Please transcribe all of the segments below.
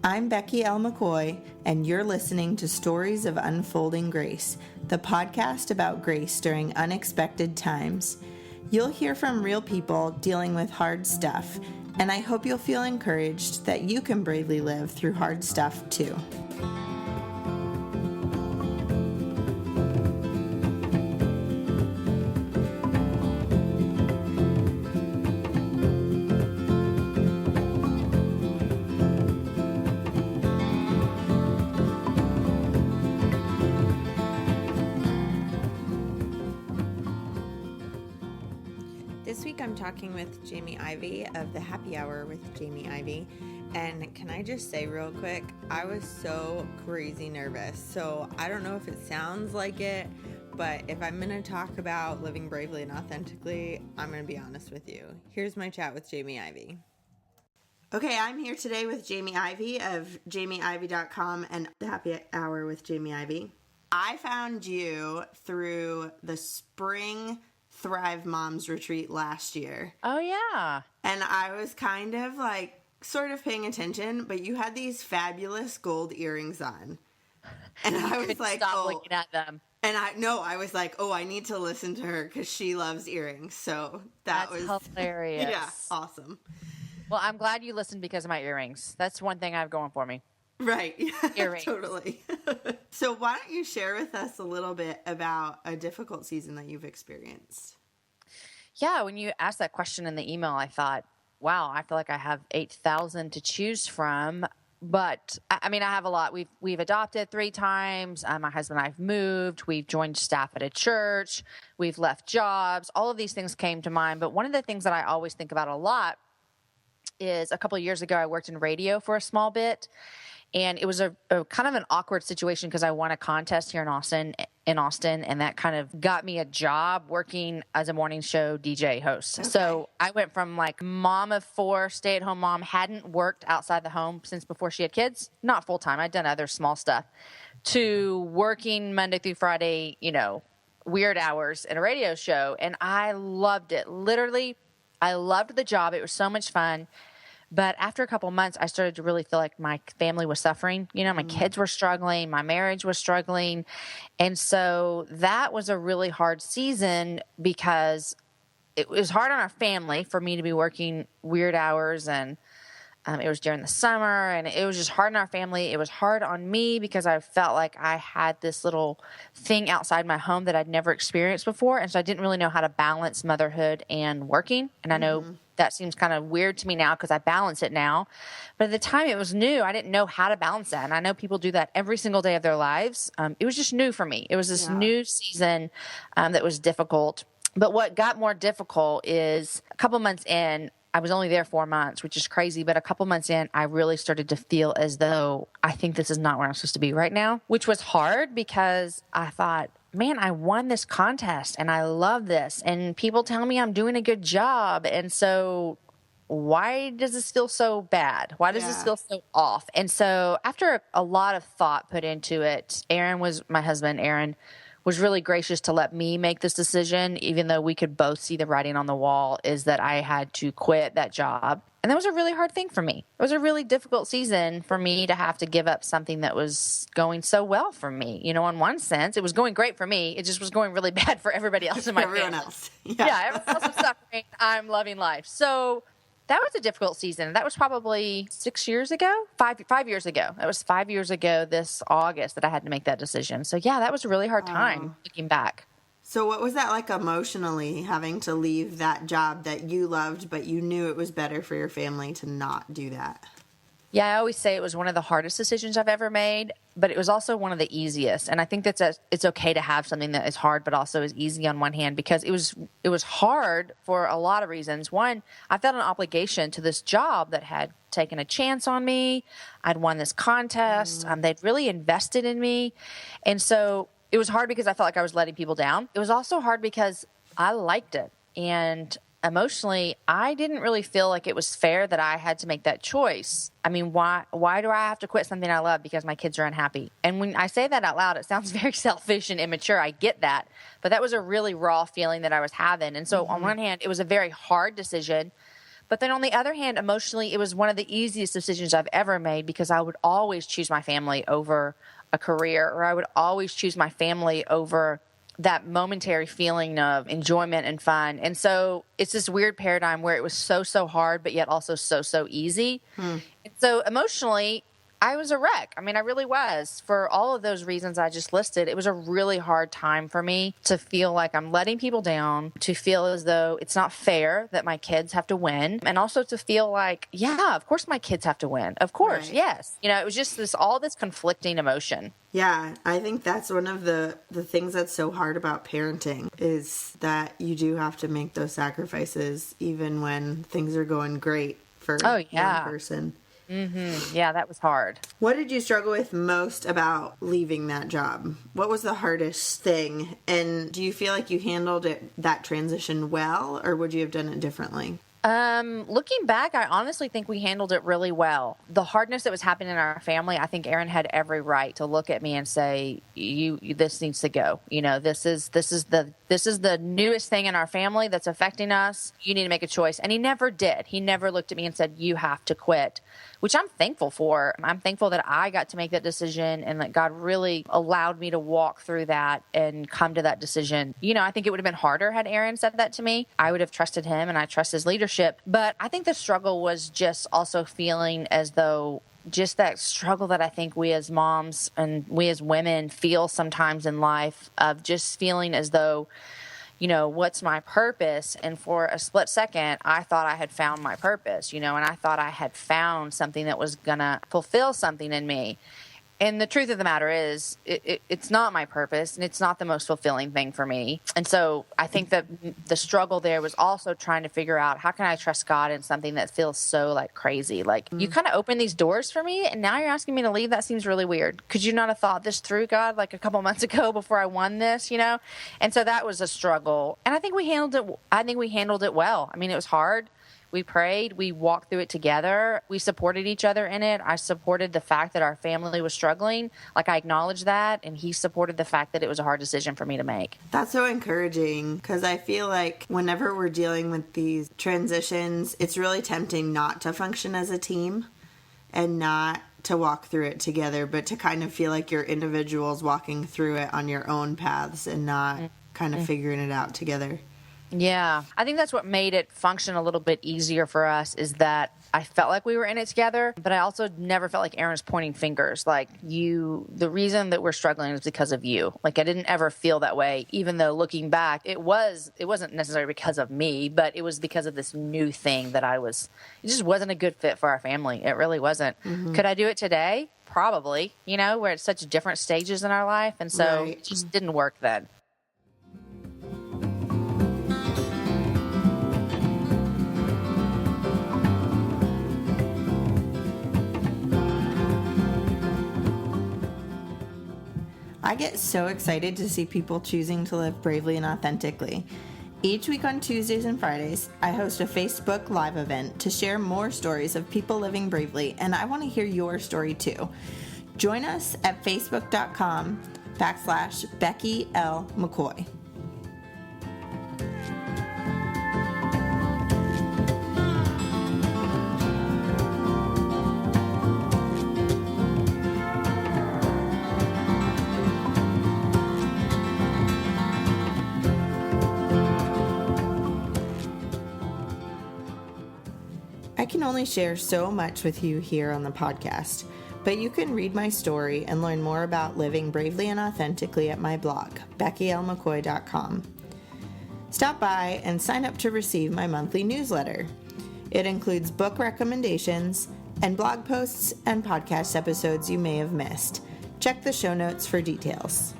I'm Becky L. McCoy, and you're listening to Stories of Unfolding Grace, the podcast about grace during unexpected times. You'll hear from real people dealing with hard stuff, and I hope you'll feel encouraged that you can bravely live through hard stuff too. This week I'm talking with Jamie Ivey of the Happy Hour with Jamie Ivey, and can I just say real quick, I was so crazy nervous. So I don't know if it sounds like it, but if I'm going to talk about living bravely and authentically, I'm going to be honest with you. Here's my chat with Jamie Ivey. Okay, I'm here today with Jamie Ivey of jamieivey.com and the Happy Hour with Jamie Ivey. I found you through the Spring Thrive Moms Retreat last year. Oh, yeah. And I was kind of like sort of paying attention, but you had these fabulous gold earrings on. And I was like, stop looking at them. And I was like, oh, I need to listen to her because she loves earrings. So that's hilarious. Yeah, awesome. Well, I'm glad you listened because of my earrings. That's one thing I have going for me. Right. Earrings. Totally. So why don't you share with us a little bit about a difficult season that you've experienced? Yeah, when you asked that question in the email, I thought, wow, I feel like I have 8,000 to choose from. But I mean, I have a lot. We've adopted 3 times. My husband and I've moved. We've joined staff at a church. We've left jobs. All of these things came to mind. But one of the things that I always think about a lot is a couple of years ago, I worked in radio for a small bit. And it was a kind of an awkward situation because I won a contest here in Austin, and that kind of got me a job working as a morning show DJ host. Okay. So I went from like mom of 4, stay-at-home mom, hadn't worked outside the home since before she had kids, not full-time, I'd done other small stuff, to working Monday through Friday, weird hours in a radio show. And I loved it. Literally, I loved the job. It was so much fun. But after a couple of months, I started to really feel like my family was suffering. My kids were struggling. My marriage was struggling. And so that was a really hard season because it was hard on our family for me to be working weird hours. And it was during the summer. And it was just hard on our family. It was hard on me because I felt like I had this little thing outside my home that I'd never experienced before. And so I didn't really know how to balance motherhood and working. And I know that seems kind of weird to me now because I balance it now. But at the time it was new. I didn't know how to balance that. And I know people do that every single day of their lives. It was just new for me. It was this new season that was difficult. But what got more difficult is a couple months in, I was only there 4 months, which is crazy. But a couple months in, I really started to feel as though I think this is not where I'm supposed to be right now, which was hard because I thought, man, I won this contest and I love this. And people tell me I'm doing a good job. And so why does this feel so bad? Why does this feel so off? And so after a lot of thought put into it, my husband, Aaron, was really gracious to let me make this decision, even though we could both see the writing on the wall, is that I had to quit that job. And that was a really hard thing for me. It was a really difficult season for me to have to give up something that was going so well for me. In one sense, it was going great for me. It just was going really bad for everybody else in my family. Everyone else. Yeah, everyone else was suffering. I'm loving life. So that was a difficult season. That was probably 6 years ago, 5 years ago. It was 5 years ago this August that I had to make that decision. So yeah, that was a really hard time looking back. So what was that like emotionally, having to leave that job that you loved, but you knew it was better for your family to not do that? Yeah, I always say it was one of the hardest decisions I've ever made, but it was also one of the easiest. And I think it's okay to have something that is hard, but also is easy on one hand, because it was hard for a lot of reasons. One, I felt an obligation to this job that had taken a chance on me. I'd won this contest. They'd really invested in me. And so it was hard because I felt like I was letting people down. It was also hard because I liked it. And emotionally, I didn't really feel like it was fair that I had to make that choice. I mean, why do I have to quit something I love because my kids are unhappy? And when I say that out loud, it sounds very selfish and immature. I get that. But that was a really raw feeling that I was having. And so on one hand, it was a very hard decision. But then on the other hand, emotionally, it was one of the easiest decisions I've ever made because I would always choose my family over a career, or I would always choose my family over that momentary feeling of enjoyment and fun. And so it's this weird paradigm where it was so hard, but yet also so easy. And so emotionally, I was a wreck. I mean, I really was. For all of those reasons I just listed, it was a really hard time for me to feel like I'm letting people down, to feel as though it's not fair that my kids have to win, and also to feel like, yeah, of course my kids have to win. Of course, right. Yes. It was just all this conflicting emotion. Yeah, I think that's one of the things that's so hard about parenting is that you do have to make those sacrifices even when things are going great for one person. Mm-hmm. Yeah, that was hard. What did you struggle with most about leaving that job? What was the hardest thing? And do you feel like you handled that transition well, or would you have done it differently? Looking back, I honestly think we handled it really well. The hardness that was happening in our family, I think Aaron had every right to look at me and say, this needs to go. This is the newest thing in our family that's affecting us. You need to make a choice. And he never did. He never looked at me and said, you have to quit, which I'm thankful for. I'm thankful that I got to make that decision and that God really allowed me to walk through that and come to that decision. I think it would have been harder had Aaron said that to me. I would have trusted him and I trust his leadership. But I think the struggle was just also feeling as though just that struggle that I think we as moms and we as women feel sometimes in life of just feeling as though, what's my purpose? And for a split second, I thought I had found my purpose, and I thought I had found something that was going to fulfill something in me. And the truth of the matter is, it's not my purpose, and it's not the most fulfilling thing for me. And so I think that the struggle there was also trying to figure out, how can I trust God in something that feels so crazy? You kind of opened these doors for me, and now you're asking me to leave? That seems really weird. Could you not have thought this through, God, a couple months ago before I won this, And so that was a struggle. And I think we handled it well. I mean, it was hard. We prayed. We walked through it together. We supported each other in it. I supported the fact that our family was struggling. I acknowledged that, and he supported the fact that it was a hard decision for me to make. That's so encouraging, because I feel like whenever we're dealing with these transitions, it's really tempting not to function as a team and not to walk through it together, but to kind of feel like you're individuals walking through it on your own paths and not kind of figuring it out together. Yeah, I think that's what made it function a little bit easier for us, is that I felt like we were in it together, but I also never felt like Aaron's pointing fingers. The reason that we're struggling is because of you. I didn't ever feel that way, even though looking back, it wasn't necessarily because of me, but it was because of this new thing that it just wasn't a good fit for our family. It really wasn't. Mm-hmm. Could I do it today? Probably, we're at such different stages in our life, and so It just didn't work then. I get so excited to see people choosing to live bravely and authentically. Each week on Tuesdays and Fridays, I host a Facebook Live event to share more stories of people living bravely, and I want to hear your story too. Join us at facebook.com/Becky L. McCoy. I can only share so much with you here on the podcast, but you can read my story and learn more about living bravely and authentically at my blog, BeckyLMcCoy.com. Stop by and sign up to receive my monthly newsletter. It includes book recommendations and blog posts and podcast episodes you may have missed. Check the show notes for details.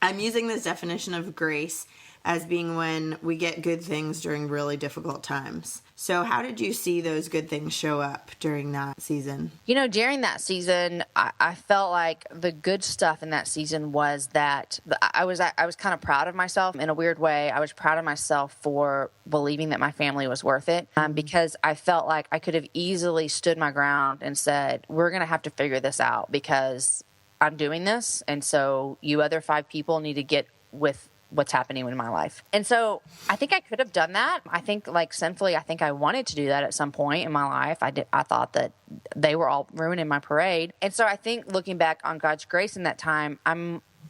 I'm using this definition of grace as being when we get good things during really difficult times. So how did you see those good things show up during that season? During that season, I felt like the good stuff in that season was that I was kind of proud of myself in a weird way. I was proud of myself for believing that my family was worth it, because I felt like I could have easily stood my ground and said, we're going to have to figure this out because I'm doing this. And so you other 5 people need to get with what's happening in my life. And so I think I could have done that. I think like sinfully, I think I wanted to do that at some point in my life. I thought that they were all ruining my parade. And so I think looking back on God's grace in that time,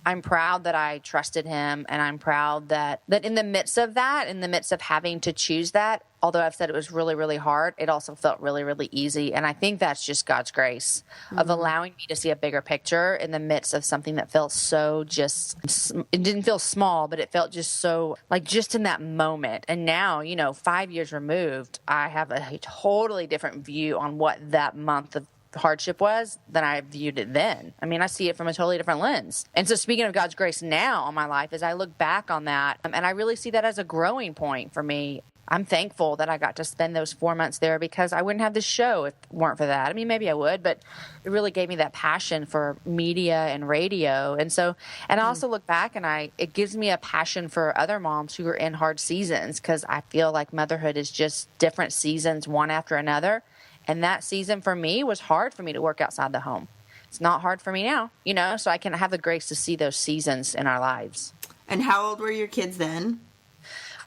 I'm proud that I trusted him, and I'm proud that in the midst of that, in the midst of having to choose that, although I've said it was really, really hard, it also felt really, really easy. And I think that's just God's grace of allowing me to see a bigger picture in the midst of something that felt so it didn't feel small, but it felt just so like just in that moment. And now, 5 years removed, I have a totally different view on what that month of hardship was than I viewed it then. I mean, I see it from a totally different lens. And so speaking of God's grace now on my life, as I look back on that, and I really see that as a growing point for me, I'm thankful that I got to spend those 4 months there, because I wouldn't have this show if it weren't for that. I mean, maybe I would, but it really gave me that passion for media and radio. And so, and I also look back and it gives me a passion for other moms who are in hard seasons, because I feel like motherhood is just different seasons, one after another. And that season for me was hard for me to work outside the home. It's not hard for me now, so I can have the grace to see those seasons in our lives. And how old were your kids then?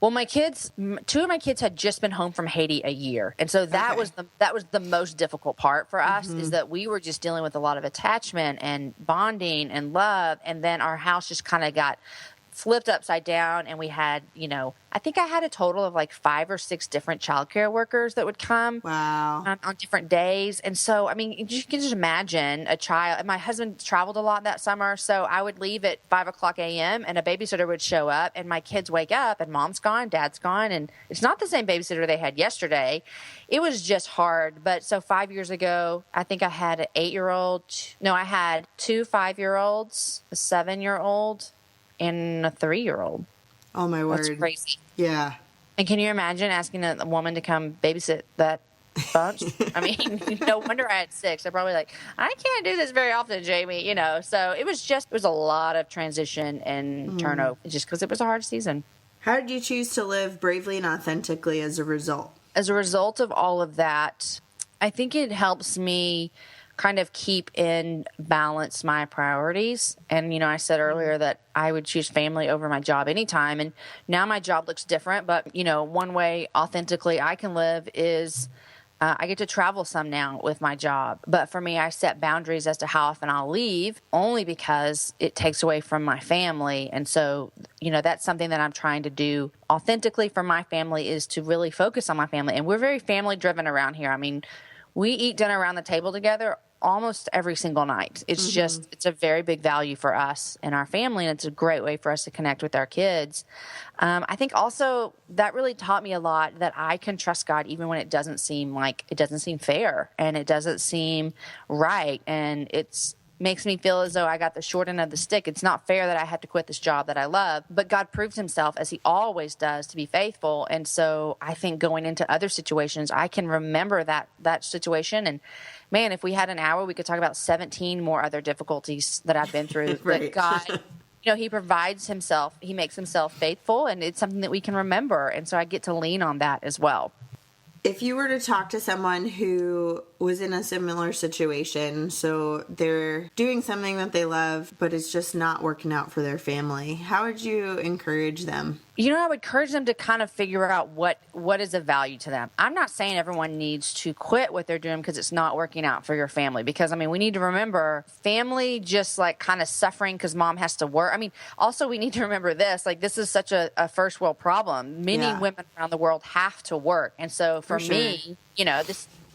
Well, two of my kids had just been home from Haiti a year. And so that was the most difficult part for us, is that we were just dealing with a lot of attachment and bonding and love. And then our house just kind of got flipped upside down, and we had, I think I had a total of like 5 or 6 different childcare workers that would come on different days. And so, I mean, you can just imagine a child. My husband traveled a lot that summer, so I would leave at 5:00 a.m. and a babysitter would show up, and my kids wake up and mom's gone, dad's gone, and it's not the same babysitter they had yesterday. It was just hard. But so 5 years ago, I think I had an 8-year-old. No, I had 2 5-year-olds, a 7-year-old, and a 3-year-old. Oh, my word. That's crazy. Yeah. And can you imagine asking a woman to come babysit that bunch? I mean, no wonder I had 6. They're probably like, I can't do this very often, Jamie, So it was a lot of transition and turnover, just because it was a hard season. How did you choose to live bravely and authentically as a result? As a result of all of that, I think it helps me kind of keep in balance my priorities. And, I said earlier that I would choose family over my job anytime. And now my job looks different. But, one way authentically I can live is I get to travel some now with my job. But for me, I set boundaries as to how often I'll leave, only because it takes away from my family. And so, that's something that I'm trying to do authentically for my family, is to really focus on my family. And we're very family driven around here. I mean, we eat dinner around the table together almost every single night. It's it's a very big value for us and our family, and it's a great way for us to connect with our kids. I think also that really taught me a lot, that I can trust God even when it doesn't seem fair, and it doesn't seem right, and makes me feel as though I got the short end of the stick. It's not fair that I had to quit this job that I love, but God proves himself, as he always does, to be faithful. And so I think going into other situations, I can remember that situation. And man, if we had an hour, we could talk about 17 more other difficulties that I've been through. Right. But God, he provides himself, he makes himself faithful, and it's something that we can remember. And so I get to lean on that as well. If you were to talk to someone who was in a similar situation, so they're doing something that they love, but it's just not working out for their family, how would you encourage them? I would encourage them to kind of figure out what is of value to them. I'm not saying everyone needs to quit what they're doing because it's not working out for your family. Because, we need to remember family just like kind of suffering because mom has to work. Also we need to remember this, like this is such a first world problem. Many women around the world have to work. And so for me,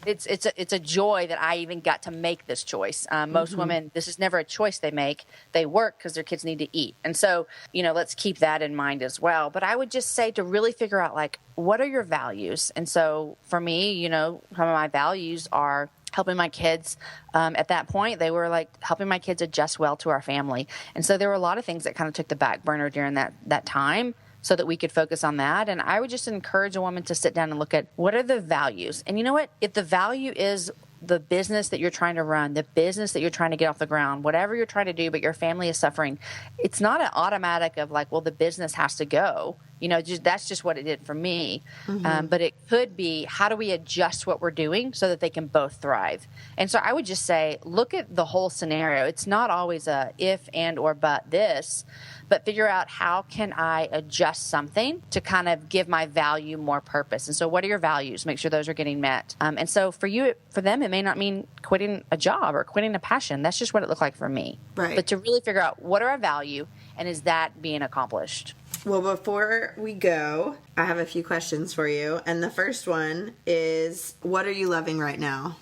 it's a joy that I even got to make this choice. Most women, this is never a choice they make. They work because their kids need to eat. And so, let's keep that in mind as well. But I would just say to really figure out, like, what are your values? And so for me, some of my values are helping my kids. At that point, they were like helping my kids adjust well to our family. And so there were a lot of things that kind of took the back burner during that time, so that we could focus on that. And I would just encourage a woman to sit down and look at, what are the values? And you know what? If the value is the business that you're trying to run, the business that you're trying to get off the ground, whatever you're trying to do, but your family is suffering, it's not an automatic of like, well, the business has to go. That's just what it did for me. But it could be, how do we adjust what we're doing so that they can both thrive? And so I would just say, look at the whole scenario. It's not always a if and or but this, but figure out how can I adjust something to kind of give my value more purpose. And so what are your values? Make sure those are getting met. And so for them, it may not mean quitting a job or quitting a passion. That's just what it looked like for me. Right. But to really figure out what are I value and is that being accomplished? Well, before we go, I have a few questions for you. And the first one is, what are you loving right now?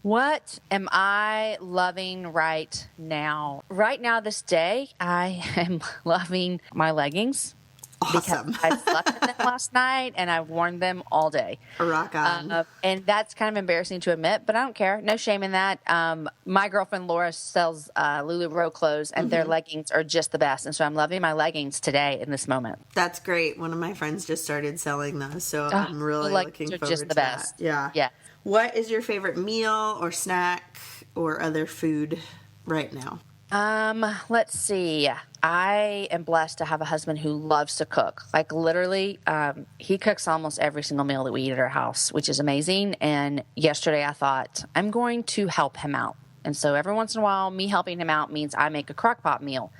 What am I loving right now? Right now, this day, I am loving my leggings. Awesome. Because I slept in them last night and I've worn them all day. Rock on. And that's kind of embarrassing to admit, but I don't care. No shame in that. My girlfriend Laura sells LuLaRoe clothes, and their leggings are just the best. And so I'm loving my leggings today in this moment. That's great. One of my friends just started selling those, so I'm really looking forward just to the best. that. Yeah. Yeah. What is your favorite meal or snack or other food right now? Let's see. I am blessed to have a husband who loves to cook. Like literally, he cooks almost every single meal that we eat at our house, which is amazing. And yesterday I thought, I'm going to help him out. And so every once in a while, me helping him out means I make a crock pot meal.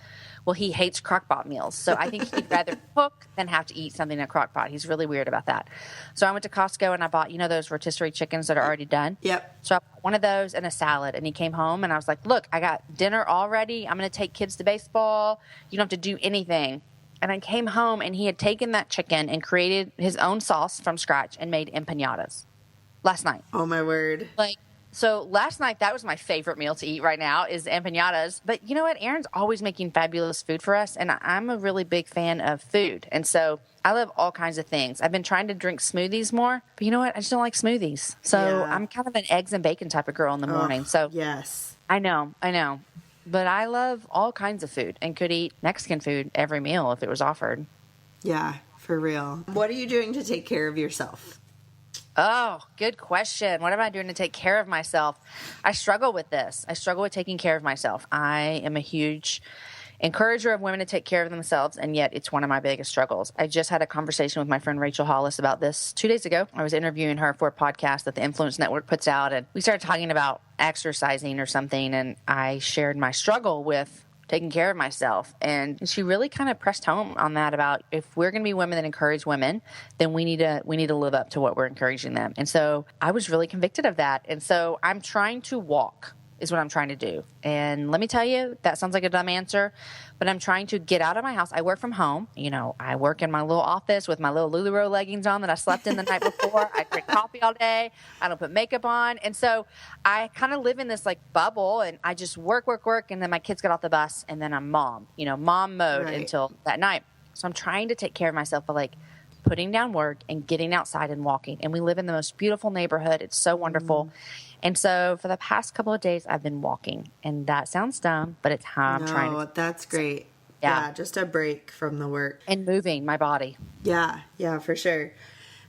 Well, he hates crock pot meals. So I think he'd rather cook than have to eat something in a crock pot. He's really weird about that. So I went to Costco and I bought, those rotisserie chickens that are already done. Yep. So I bought one of those and a salad. And he came home and I was like, look, I got dinner all ready. I'm going to take kids to baseball. You don't have to do anything. And I came home and he had taken that chicken and created his own sauce from scratch and made empanadas last night. Oh, my word. So last night, that was my favorite meal to eat right now is empanadas. But you know what? Aaron's always making fabulous food for us, and I'm a really big fan of food. And so I love all kinds of things. I've been trying to drink smoothies more, but you know what? I just don't like smoothies. So I'm kind of an eggs and bacon type of girl in the morning. So yes. I know. But I love all kinds of food and could eat Mexican food every meal if it was offered. Yeah, for real. What are you doing to take care of yourself? Oh, good question. What am I doing to take care of myself? I struggle with this. I struggle with taking care of myself. I am a huge encourager of women to take care of themselves, and yet it's one of my biggest struggles. I just had a conversation with my friend Rachel Hollis about this 2 days ago. I was interviewing her for a podcast that the Influence Network puts out, and we started talking about exercising or something, and I shared my struggle with taking care of myself. And she really kind of pressed home on that about if we're going to be women that encourage women, then we need to live up to what we're encouraging them. And so I was really convicted of that. And so I'm trying to walk is what I'm trying to do. And let me tell you, that sounds like a dumb answer, but I'm trying to get out of my house. I work from home. I work in my little office with my little LuLaRoe leggings on that I slept in the night before. I drink coffee all day. I don't put makeup on. And so I kind of live in this bubble, and I just work. And then my kids get off the bus and then I'm mom mode until that night. So I'm trying to take care of myself by putting down work and getting outside and walking. And we live in the most beautiful neighborhood. It's so wonderful. And so for the past couple of days, I've been walking. And that sounds dumb, but it's how I'm trying to. That's great. Yeah, just a break from the work. And moving my body. Yeah, for sure.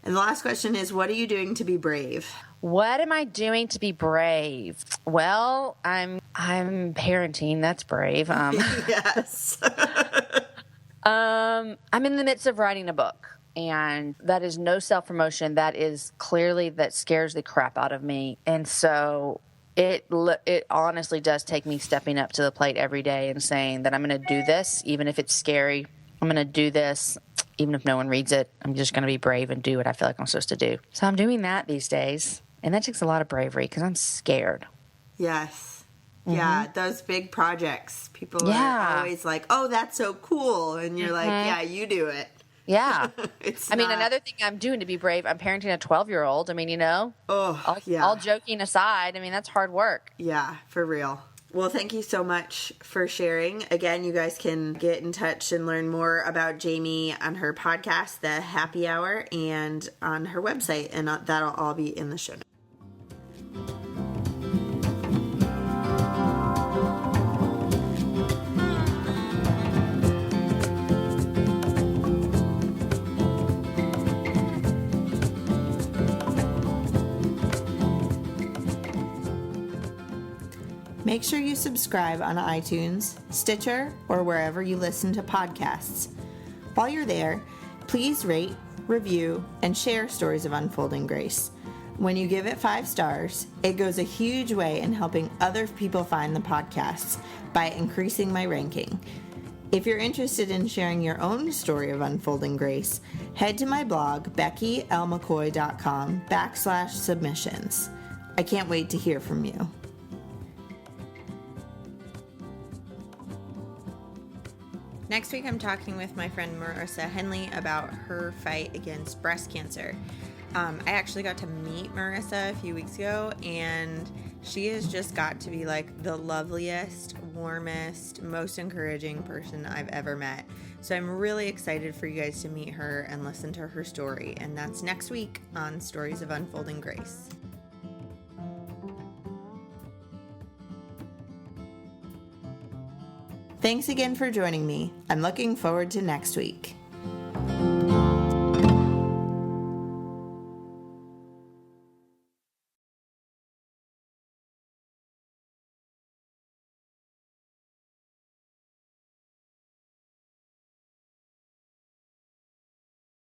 And the last question is, what are you doing to be brave? What am I doing to be brave? Well, I'm parenting. That's brave. Yes. I'm in the midst of writing a book. And that is no self-promotion. That is clearly, that scares the crap out of me. And so it honestly does take me stepping up to the plate every day and saying that I'm going to do this, even if it's scary. I'm going to do this, even if no one reads it. I'm just going to be brave and do what I feel like I'm supposed to do. So I'm doing that these days. And that takes a lot of bravery because I'm scared. Yes. Yeah, those big projects. People are always like, oh, that's so cool. And you're like, yeah, you do it. Yeah. I mean, another thing I'm doing to be brave, I'm parenting a 12-year-old. I mean, all joking aside, I mean, that's hard work. Yeah, for real. Well, thank you so much for sharing. Again, you guys can get in touch and learn more about Jamie on her podcast, The Happy Hour, and on her website, and that'll all be in the show notes. Make sure you subscribe on iTunes, Stitcher, or wherever you listen to podcasts. While you're there, please rate, review, and share Stories of Unfolding Grace. When you give it 5 stars, it goes a huge way in helping other people find the podcasts by increasing my ranking. If you're interested in sharing your own story of unfolding grace, head to my blog, beckylmccoy.com/submissions. I can't wait to hear from you. Next week, I'm talking with my friend Marissa Henley about her fight against breast cancer. I actually got to meet Marissa a few weeks ago, and she has just got to be like the loveliest, warmest, most encouraging person I've ever met. So I'm really excited for you guys to meet her and listen to her story. And that's next week on Stories of Unfolding Grace. Thanks again for joining me. I'm looking forward to next week.